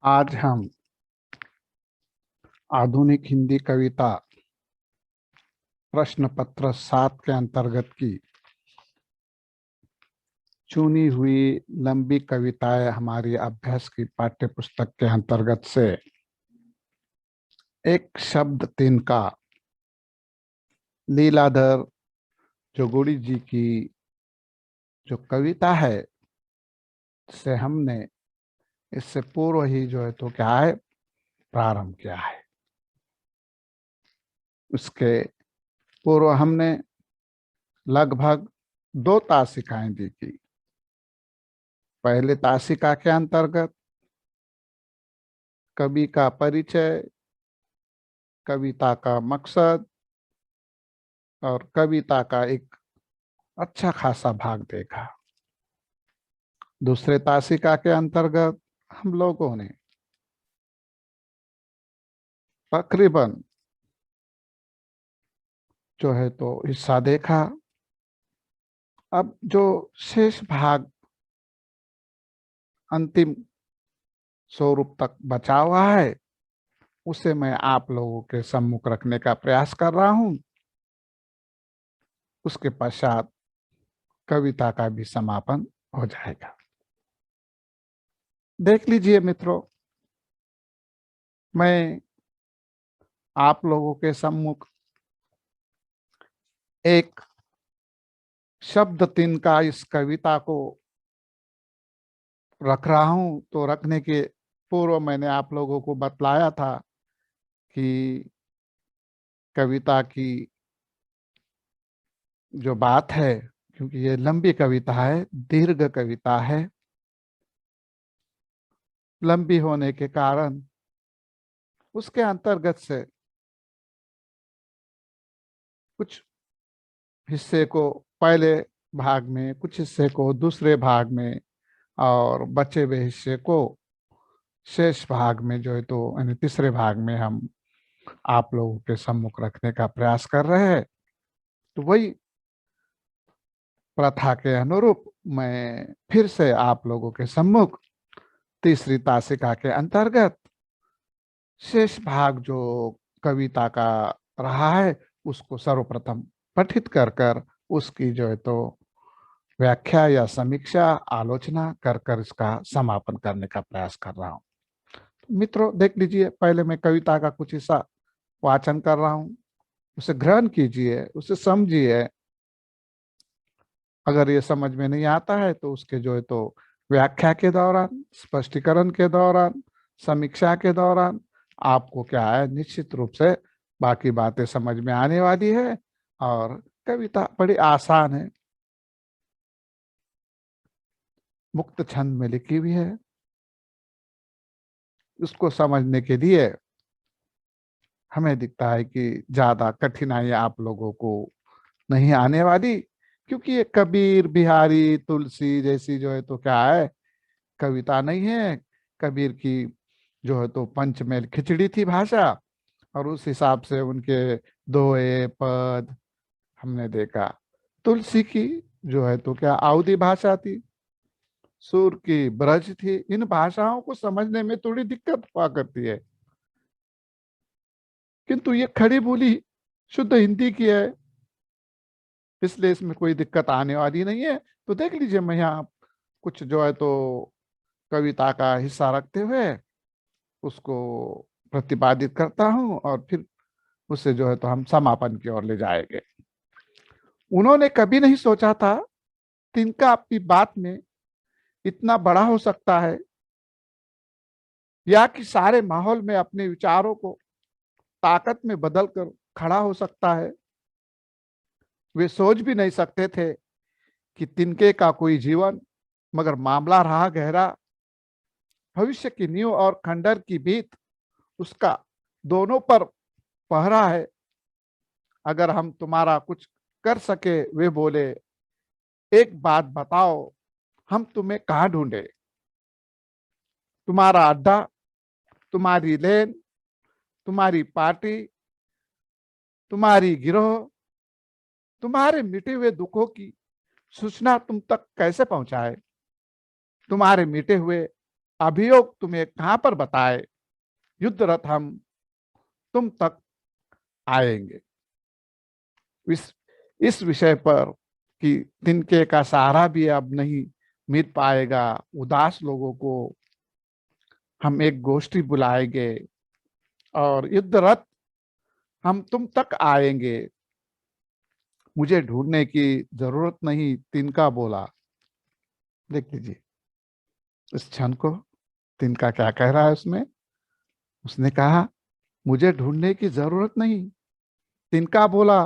आज हम आधुनिक हिंदी कविता प्रश्न पत्र 7 के अंतर्गत की चुनी हुई लंबी कविताएं हमारी अभ्यास की पाठ्य पुस्तक के अंतर्गत से एक शब्द तिनका लीलाधर जोगुड़ी जी की जो कविता है से हमने इससे पूर्व ही जो है तो क्या है प्रारंभ किया है। उसके पूर्व हमने लगभग 2 तासिकाएं दी थी। पहले तासिका के अंतर्गत कवि का परिचय, कविता का मकसद और कविता का एक अच्छा खासा भाग देखा। दूसरे तासिका के अंतर्गत हम लोगों ने तकरीबन जो है तो हिस्सा देखा। अब जो शेष भाग अंतिम स्वरूप तक बचा हुआ है उसे मैं आप लोगों के सम्मुख रखने का प्रयास कर रहा हूं। उसके पश्चात कविता का भी समापन हो जाएगा। देख लीजिए मित्रों, मैं आप लोगों के सम्मुख एक शब्द तिनका इस कविता को रख रहा हूं। तो रखने के पूर्व मैंने आप लोगों को बतलाया था कि कविता की जो बात है, क्योंकि ये लंबी कविता है, दीर्घ कविता है, लंबी होने के कारण उसके अंतर्गत से कुछ हिस्से को पहले भाग में, कुछ हिस्से को दूसरे भाग में और बचे हुए हिस्से को शेष भाग में जो है तो यानी तीसरे भाग में हम आप लोगों के सम्मुख रखने का प्रयास कर रहे हैं। तो वही प्रथा के अनुरूप मैं फिर से आप लोगों के सम्मुख तीसरी तासिका के अंतर्गत शेष भाग जो कविता का रहा है उसको सर्वप्रथम पठित कर कर उसकी जो है तो व्याख्या या समीक्षा आलोचना कर कर इसका समापन करने का प्रयास कर रहा हूँ। मित्रों देख लीजिए, पहले मैं कविता का कुछ हिस्सा वाचन कर रहा हूँ, उसे ग्रहण कीजिए, उसे समझिए। अगर ये समझ में नहीं आता है तो उसके जो है तो व्याख्या के दौरान, स्पष्टीकरण के दौरान, समीक्षा के दौरान आपको क्या है निश्चित रूप से बाकी बातें समझ में आने वाली है। और कविता बड़ी आसान है, मुक्त छंद में लिखी हुई है। उसको समझने के लिए हमें दिखता है कि ज्यादा कठिनाई आप लोगों को नहीं आने वाली, क्योंकि ये कबीर, बिहारी, तुलसी जैसी जो है तो क्या है कविता नहीं है। कबीर की जो है तो पंचमेल खिचड़ी थी भाषा, और उस हिसाब से उनके दोहे पद हमने देखा। तुलसी की जो है तो क्या आउदी भाषा थी, सुर की ब्रज थी। इन भाषाओं को समझने में थोड़ी दिक्कत हुआ करती है, किंतु ये खड़ी बोली शुद्ध हिंदी की है, इसलिए इसमें कोई दिक्कत आने वाली नहीं है। तो देख लीजिए, मैं यहाँ कुछ जो है तो कविता का हिस्सा रखते हुए उसको प्रतिपादित करता हूँ और फिर उससे जो है तो हम समापन की ओर ले जाएंगे। उन्होंने कभी नहीं सोचा था तिनका अपनी बात में इतना बड़ा हो सकता है, या कि सारे माहौल में अपने विचारों को ताकत में बदल कर खड़ा हो सकता है। वे सोच भी नहीं सकते थे कि तिनके का कोई जीवन, मगर मामला रहा गहरा। भविष्य की नींव और खंडर की भीत उसका दोनों पर पहरा है। अगर हम तुम्हारा कुछ कर सके, वे बोले, एक बात बताओ, हम तुम्हें कहाँ ढूंढे? तुम्हारा अड्डा, तुम्हारी लेन, तुम्हारी पार्टी, तुम्हारी गिरोह, तुम्हारे मिटे हुए दुखों की सूचना तुम तक कैसे पहुंचाए? तुम्हारे मिटे हुए अभियोग तुम्हें कहां पर बताए, युद्ध रथ हम तुम तक आएंगे। इस इस विषय पर कि तिनके का सहारा भी अब नहीं मिल पाएगा, उदास लोगों को हम एक गोष्ठी बुलाएंगे और युद्ध रथ हम तुम तक आएंगे, मुझे ढूंढने की जरूरत नहीं, तिनका बोला। देख लीजिए इस क्षण को, तिनका क्या कह रहा है उसमें। उसने कहा मुझे ढूंढने की जरूरत नहीं। तिनका बोला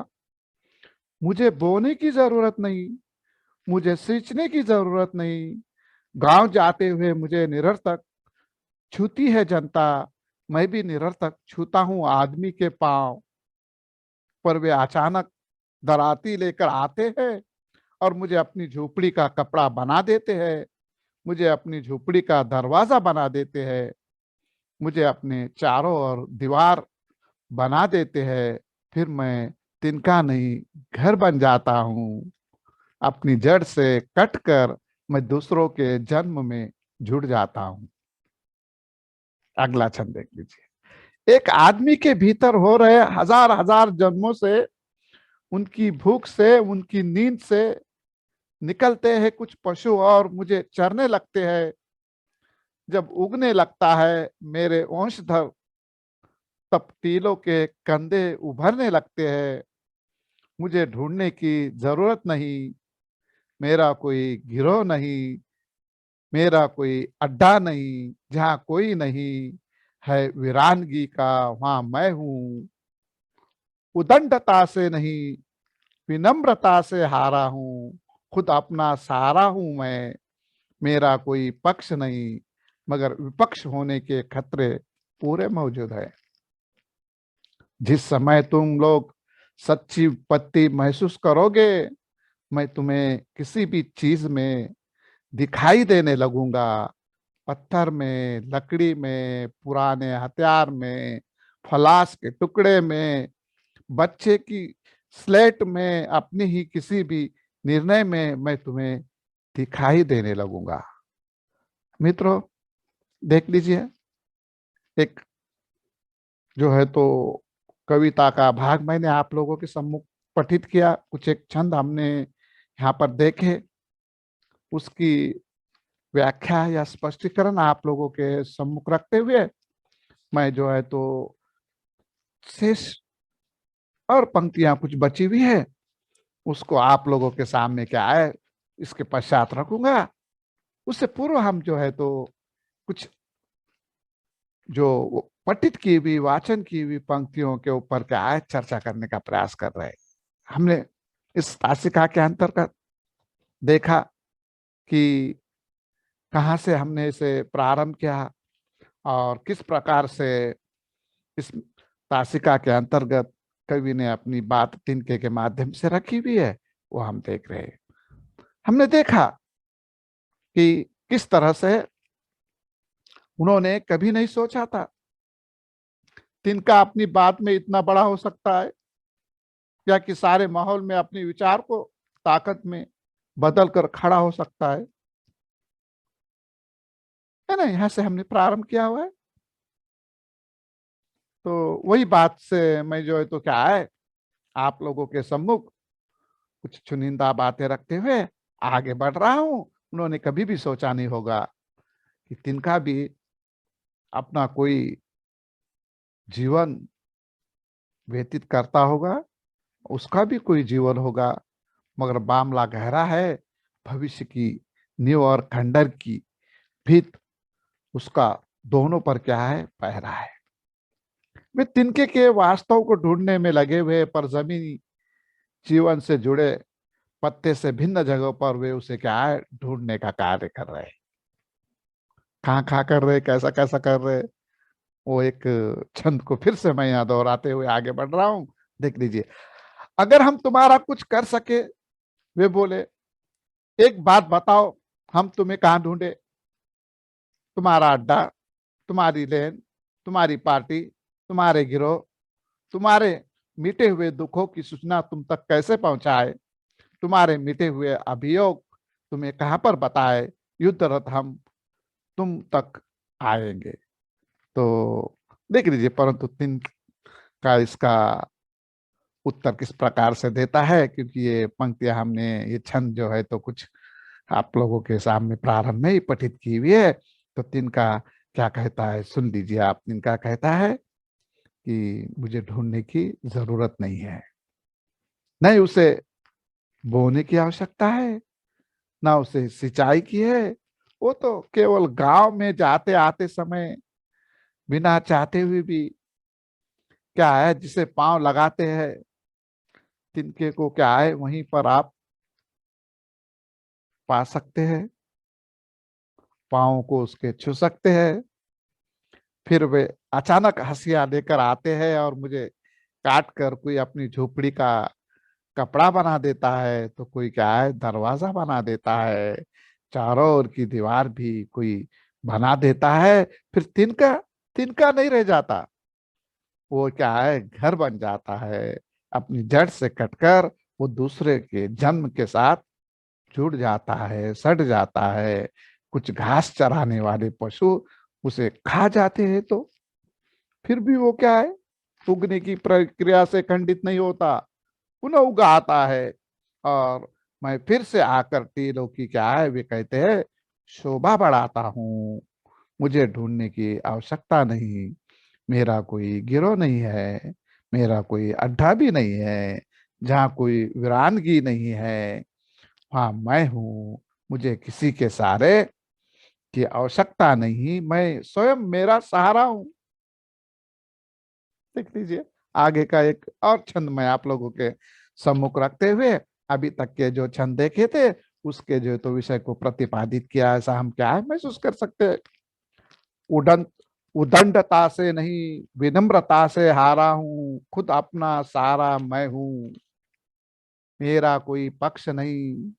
मुझे बोने की जरूरत नहीं, मुझे सींचने की जरूरत नहीं, गांव जाते हुए मुझे निरर्थक छूती है जनता, मैं भी निरर्थक छूता हूं आदमी के पांव, पर वे अचानक दराती लेकर आते हैं और मुझे अपनी झोपड़ी का कपड़ा बना देते हैं, मुझे अपनी झोपड़ी का दरवाजा बना देते हैं, मुझे अपने चारों ओर दीवार बना देते हैं, फिर मैं तिनका नहीं घर बन जाता हूँ, अपनी जड़ से कटकर मैं दूसरों के जन्म में जुड़ जाता हूँ। अगला छंद देख लीजिए। एक आदमी के भीतर हो रहे हजार हजार जन्मों से, उनकी भूख से, उनकी नींद से निकलते हैं कुछ पशु और मुझे चरने लगते हैं। जब उगने लगता है मेरे वंशधर, तब टीलों के कंधे उभरने लगते हैं, मुझे ढूंढने की जरूरत नहीं, मेरा कोई गिरोह नहीं, मेरा कोई अड्डा नहीं, जहां कोई नहीं है वीरानगी का वहां मैं हूं, उदंडता से नहीं विनम्रता से हारा हूं, खुद अपना सहारा हूं मैं, मेरा कोई पक्ष नहीं, मगर विपक्ष होने के खतरे पूरे मौजूद है। जिस समय तुम लोग सच्ची पत्ती महसूस करोगे, मैं तुम्हें किसी भी चीज में दिखाई देने लगूंगा, पत्थर में, लकड़ी में, पुराने हथियार में, फलास के टुकड़े में, बच्चे की स्लेट में, अपनी ही किसी भी निर्णय में मैं तुम्हें दिखाई देने लगूंगा। मित्रों देख लीजिए, एक जो है तो कविता का भाग मैंने आप लोगों के सम्मुख पठित किया, कुछ एक छंद हमने यहाँ पर देखे, उसकी व्याख्या या स्पष्टीकरण आप लोगों के सम्मुख रखते हुए मैं जो है तो शेष और पंक्तियां कुछ बची हुई है उसको आप लोगों के सामने क्या है इसके पश्चात रखूंगा। उससे पूर्व हम जो है तो कुछ जो पठित की हुई, वाचन की हुई पंक्तियों के ऊपर क्या है चर्चा करने का प्रयास कर रहे हैं। हमने इस तासिका के अंतर्गत देखा कि कहाँ से हमने इसे प्रारंभ किया और किस प्रकार से इस तासिका के अंतर्गत कवि ने अपनी बात तिनके के माध्यम से रखी हुई है, वो हम देख रहे हैं। हमने देखा कि किस तरह से उन्होंने कभी नहीं सोचा था तिनका अपनी बात में इतना बड़ा हो सकता है, या कि सारे माहौल में अपने विचार को ताकत में बदल कर खड़ा हो सकता है ना। यहां से हमने प्रारंभ किया हुआ है। तो वही बात से मैं जो है तो क्या है आप लोगों के सम्मुख कुछ चुनिंदा बातें रखते हुए आगे बढ़ रहा हूं। उन्होंने कभी भी सोचा नहीं होगा कि तिनका भी अपना कोई जीवन व्यतीत करता होगा, उसका भी कोई जीवन होगा, मगर मामला गहरा है, भविष्य की नींव और खंडर की भीत उसका दोनों पर क्या है पहरा है। वे तिनके के वास्तव को ढूंढने में लगे हुए, पर जमीनी जीवन से जुड़े पत्ते से भिन्न जगहों पर वे उसे क्या है ढूंढने का कार्य कर रहे हैं। कहाँ कहाँ कर रहे, कैसा कैसा कर रहे, वो एक छंद को फिर से मैं यहाँ दोहराते हुए आगे बढ़ रहा हूं। देख लीजिए। अगर हम तुम्हारा कुछ कर सके, वे बोले, एक बात बताओ, हम तुम्हें कहाँ ढूंढे? तुम्हारा अड्डा, तुम्हारी लेन, तुम्हारी पार्टी, तुम्हारे गिरोह, तुम्हारे मिटे हुए दुखों की सूचना तुम तक कैसे पहुंचाए? तुम्हारे मिटे हुए अभियोग तुम्हें कहां पर बताए? युद्ध रथ हम तुम तक आएंगे। तो देख लीजिए, परंतु तीन का इसका उत्तर किस प्रकार से देता है, क्योंकि ये पंक्तियां हमने, ये छंद जो है तो कुछ आप लोगों के सामने प्रारंभ में ही पठित की हुई है। तो तिनका क्या कहता है सुन लीजिए आप। तिनका कहता है कि मुझे ढूंढने की जरूरत नहीं है, नहीं उसे बोने की आवश्यकता है, ना उसे सिंचाई की है। वो तो केवल गांव में जाते आते समय बिना चाहते हुए भी क्या है, जिसे पांव लगाते हैं तिनके को, क्या है वहीं पर आप पा सकते हैं, पांव को उसके छू सकते हैं। फिर वे अचानक हंसिया लेकर आते हैं और मुझे काट कर कोई अपनी झोपड़ी का कपड़ा बना देता है, तो कोई क्या है दरवाजा बना देता है, चारों ओर की दीवार भी कोई बना देता है। फिर तिनका तिनका नहीं रह जाता, वो क्या है घर बन जाता है। अपनी जड़ से कटकर वो दूसरे के जन्म के साथ जुड़ जाता है, सड़ जाता है। कुछ घास चराने वाले पशु उसे खा जाते हैं, तो फिर भी वो क्या है उगने की प्रक्रिया से खंडित नहीं होता, पुनः उगा आता है। और मैं फिर से आकर तीनों की क्या है वे कहते हैं शोभा बढ़ाता हूँ। मुझे ढूंढने की आवश्यकता नहीं, मेरा कोई गिरोह नहीं है, मेरा कोई अड्डा भी नहीं है, जहाँ कोई वीरानगी नहीं है, हाँ मैं हूँ। मुझे किसी के सहारे की आवश्यकता नहीं, मैं स्वयं मेरा सहारा हूँ। देख लीजिए आगे का एक और छंद मैं आप लोगों के सम्मुख रखते हुए, अभी तक के जो छंद देखे थे उसके जो तो विषय को प्रतिपादित किया, ऐसा हम क्या है महसूस कर सकते हैं। उदंड उदंडता से नहीं, विनम्रता से हारा हूं, खुद अपना सारा मैं हूं। मेरा कोई पक्ष नहीं,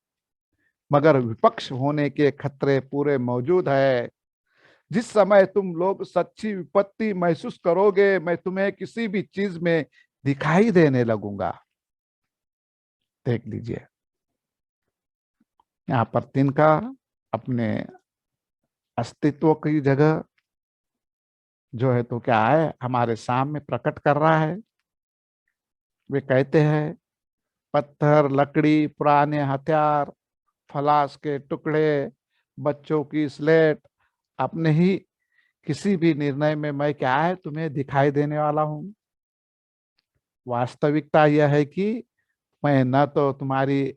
मगर विपक्ष होने के खतरे पूरे मौजूद है। जिस समय तुम लोग सच्ची विपत्ति महसूस करोगे, मैं तुम्हें किसी भी चीज में दिखाई देने लगूंगा। देख लीजिए यहाँ पर तिनका अपने अस्तित्व की जगह जो है तो क्या है हमारे सामने प्रकट कर रहा है। वे कहते हैं पत्थर, लकड़ी, पुराने हथियार, फलास के टुकड़े, बच्चों की स्लेट, अपने ही किसी भी निर्णय में मैं क्या है तुम्हें दिखाई देने वाला हूं। वास्तविकता यह है कि मैं न तो तुम्हारी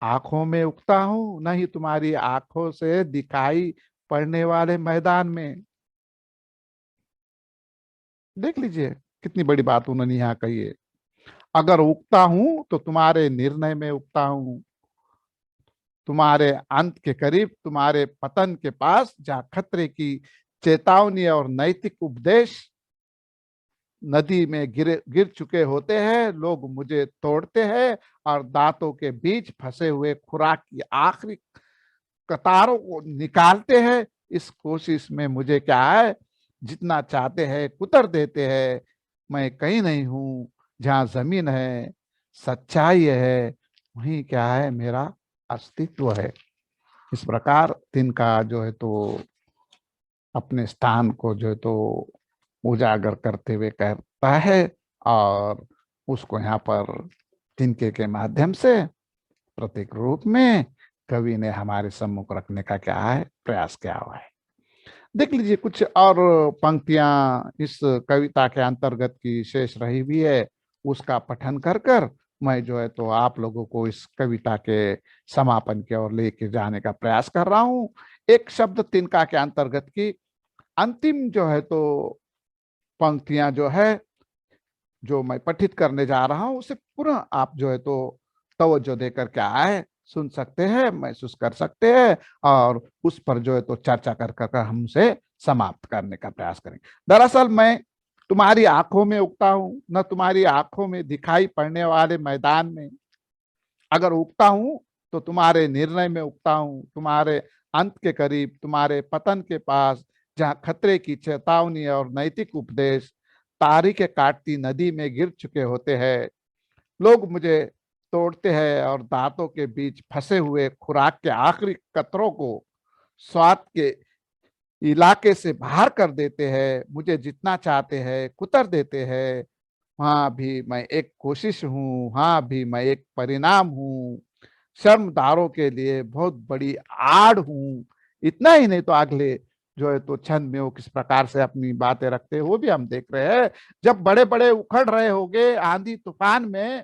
आंखों में उगता हूं, न ही तुम्हारी आंखों से दिखाई पड़ने वाले मैदान में। देख लीजिए कितनी बड़ी बात उन्होंने यहाँ कही है। अगर उगता हूं तो तुम्हारे निर्णय में उगता हूं, तुम्हारे अंत के करीब, तुम्हारे पतन के पास, जहां खतरे की चेतावनी और नैतिक उपदेश नदी में गिर गिर चुके होते हैं। लोग मुझे तोड़ते हैं और दांतों के बीच फंसे हुए खुराक की आखिरी कतारों को निकालते हैं। इस कोशिश में मुझे क्या है जितना चाहते हैं कुतर देते हैं। मैं कहीं नहीं हूं, जहां जमीन है, सच्चाई है, वहीं क्या है मेरा अस्तित्व है। इस प्रकार तिनका जो है तो अपने स्थान को जो है तो उजागर करते हुए कहता है, और उसको यहाँ पर तिनके के माध्यम से प्रतीक रूप में कवि ने हमारे सम्मुख रखने का क्या है प्रयास किया हुआ है। देख लीजिए कुछ और पंक्तियां इस कविता के अंतर्गत की शेष रही हुई है, उसका पठन कर कर मैं जो है तो आप लोगों को इस कविता के समापन की ओर लेके जाने का प्रयास कर रहा हूं। एक शब्द तिनका के अंतर्गत की अंतिम जो है तो पंक्तियां जो है जो मैं पठित करने जा रहा हूं, उसे पुनः आप जो है तो तवज्जो देकर क्या है सुन सकते हैं, महसूस कर सकते हैं, और उस पर जो है तो चर्चा कर कर हम उसे समाप्त करने का प्रयास करेंगे। दरअसल मैं तुम्हारी आंखों में उगता हूं, न तुम्हारी आंखों में दिखाई पड़ने वाले मैदान में। अगर उगता हूं तो तुम्हारे निर्णय में उगता हूं, तुम्हारे अंत के करीब, तुम्हारे पतन के पास, जहां खतरे की चेतावनी और नैतिक उपदेश तारीखें काटती नदी में गिर चुके होते हैं। लोग मुझे तोड़ते हैं और दांतों के बीच फंसे हुए खुराक के आखिरी कतरों को स्वाद के इलाके से बाहर कर देते हैं, मुझे जितना चाहते हैं कुतर देते हैं। वहां भी मैं एक कोशिश हूँ, वहां भी मैं एक परिणाम हूँ, शर्मदारों के लिए बहुत बड़ी आड़ हूँ। इतना ही नहीं तो अगले जो है तो छंद में वो किस प्रकार से अपनी बातें रखते हैं वो भी हम देख रहे हैं। जब बड़े बड़े उखड़ रहे होंगे आंधी तूफान में,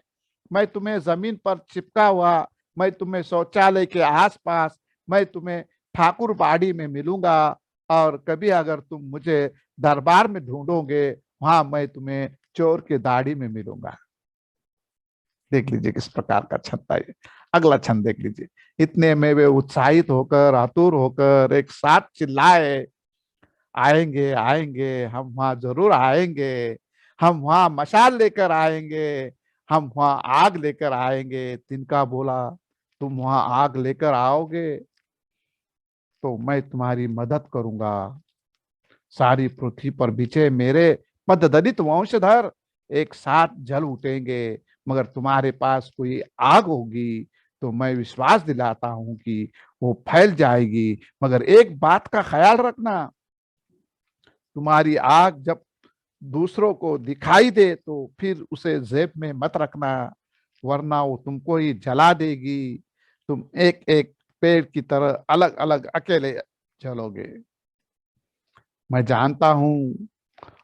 मैं तुम्हें जमीन पर चिपका हुआ, मैं तुम्हें शौचालय के आसपास, मैं तुम्हें ठाकुर बाड़ी में मिलूंगा, और कभी अगर तुम मुझे दरबार में ढूंढोगे, वहां मैं तुम्हें चोर के दाढ़ी में मिलूंगा। देख लीजिए किस प्रकार का छंद था ये। अगला छंद देख लीजिए। इतने में वे उत्साहित होकर, आतुर होकर एक साथ चिल्लाए, आएंगे आएंगे, हम वहां जरूर आएंगे, हम वहां मशाल लेकर आएंगे, हम वहां आग लेकर आएंगे। तिनका बोला, तुम वहां आग लेकर आओगे तो मैं तुम्हारी मदद करूंगा। सारी पृथ्वी पर बिछे मेरे पददलित वंशधर एक साथ जल उठेंगे, मगर तुम्हारे पास कोई आग होगी तो मैं विश्वास दिलाता हूं कि वो फैल जाएगी। मगर एक बात का ख्याल रखना, तुम्हारी आग जब दूसरों को दिखाई दे तो फिर उसे जेब में मत रखना, वरना वो तुमको ही जला देगी। तुम एक एक पेड़ की तरह अलग अलग अकेले जलोगे। मैं जानता हूं,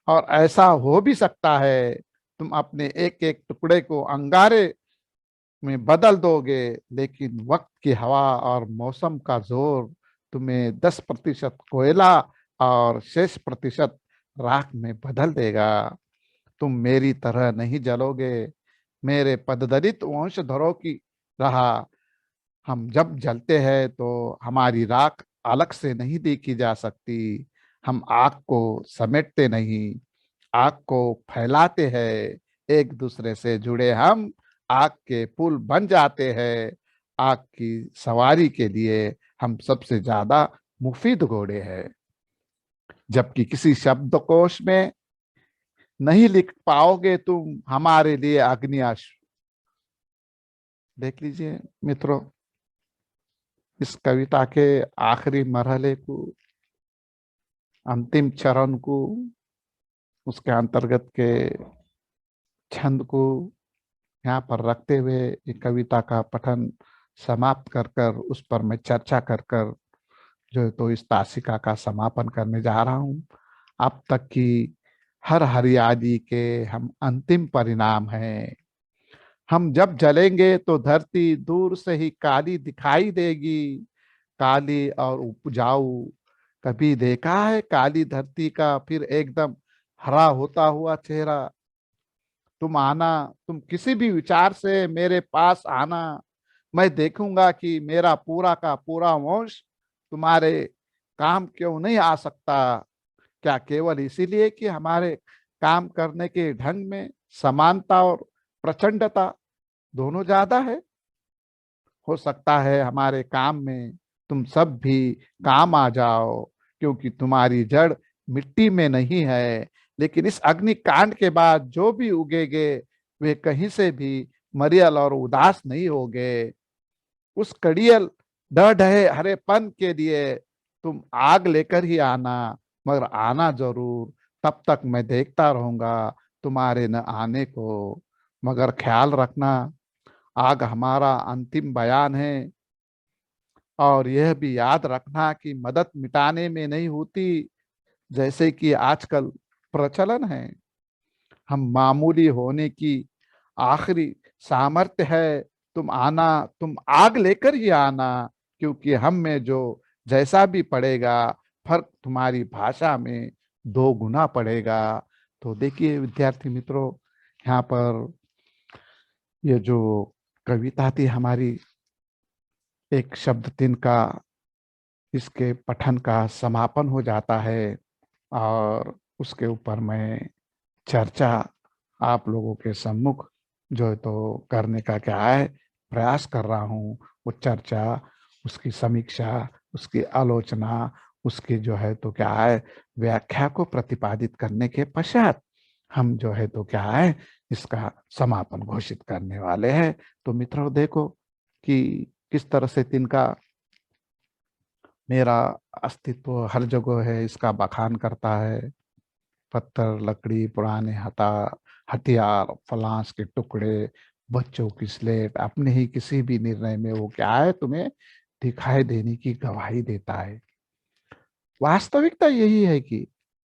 और ऐसा हो भी सकता है, तुम अपने एक एक टुकड़े को अंगारे में बदल दोगे, लेकिन वक्त की हवा और मौसम का जोर तुम्हें 10% कोयला और शेष प्रतिशत राख में बदल देगा। तुम मेरी तरह नहीं जलोगे, मेरे पददलित वंशधरों की रहा। हम जब जलते हैं तो हमारी राख अलग से नहीं देखी जा सकती। हम आग को समेटते नहीं, आग को फैलाते हैं। एक दूसरे से जुड़े हम आग के पुल बन जाते हैं। आग की सवारी के लिए हम सबसे ज्यादा मुफीद घोड़े हैं। जबकि किसी शब्दकोश में नहीं लिख पाओगे तुम हमारे लिए अग्नियाश्रु। देख लीजिए मित्रों, इस कविता के आखिरी मरहले को, अंतिम चरण को, उसके अंतर्गत के छंद को यहाँ पर रखते हुए ये कविता का पठन समाप्त कर कर उस पर मैं चर्चा कर कर जो है तो इस तासिका का समापन करने जा रहा हूँ। अब तक की हर हरियाली के हम अंतिम परिणाम हैं। हम जब जलेंगे तो धरती दूर से ही काली दिखाई देगी, काली और उपजाऊ। कभी देखा है काली धरती का फिर एकदम हरा होता हुआ चेहरा? तुम आना, तुम किसी भी विचार से मेरे पास आना, मैं देखूंगा कि मेरा पूरा का पूरा वंश तुम्हारे काम क्यों नहीं आ सकता। क्या केवल इसीलिए कि हमारे काम करने के ढंग में समानता और प्रचंडता दोनों ज्यादा है? हो सकता है हमारे काम में तुम सब भी काम आ जाओ, क्योंकि तुम्हारी जड़ मिट्टी में नहीं है। लेकिन इस अग्निकांड के बाद जो भी उगेगे वे कहीं से भी मरियल और उदास नहीं होंगे। उस कड़ियल ढह ढहे हरेपन के लिए तुम आग लेकर ही आना, मगर आना जरूर। तब तक मैं देखता रहूंगा तुम्हारे न आने को। मगर ख्याल रखना, आग हमारा अंतिम बयान है। और यह भी याद रखना कि मदद मिटाने में नहीं होती, जैसे कि आजकल प्रचलन है। हम मामूली होने की आखिरी सामर्थ्य है। तुम आना, तुम आग लेकर ही आना, क्योंकि हम में जो जैसा भी पड़ेगा फर्क तुम्हारी भाषा में 2 गुना पड़ेगा। तो देखिए विद्यार्थी मित्रों, यहाँ पर ये जो कविता थी हमारी, एक शब्द तीन का, इसके पठन का समापन हो जाता है। और उसके ऊपर मैं चर्चा आप लोगों के सम्मुख जो है तो करने का क्या है प्रयास कर रहा हूँ। वो चर्चा, उसकी समीक्षा, उसकी आलोचना, उसकी जो है तो क्या है व्याख्या को प्रतिपादित करने के पश्चात हम जो है तो क्या है इसका समापन घोषित करने वाले हैं। तो मित्रों देखो कि किस तरह से तिनका मेरा अस्तित्व हर जगह है, इसका बखान करता है। पत्थर, लकड़ी, पुराने हथियार, फलांस के टुकड़े, बच्चों की स्लेट, अपने ही किसी भी निर्णय में वो क्या है, तुम्हें दिखाई देने की गवाही देता है। वास्तविकता यही है कि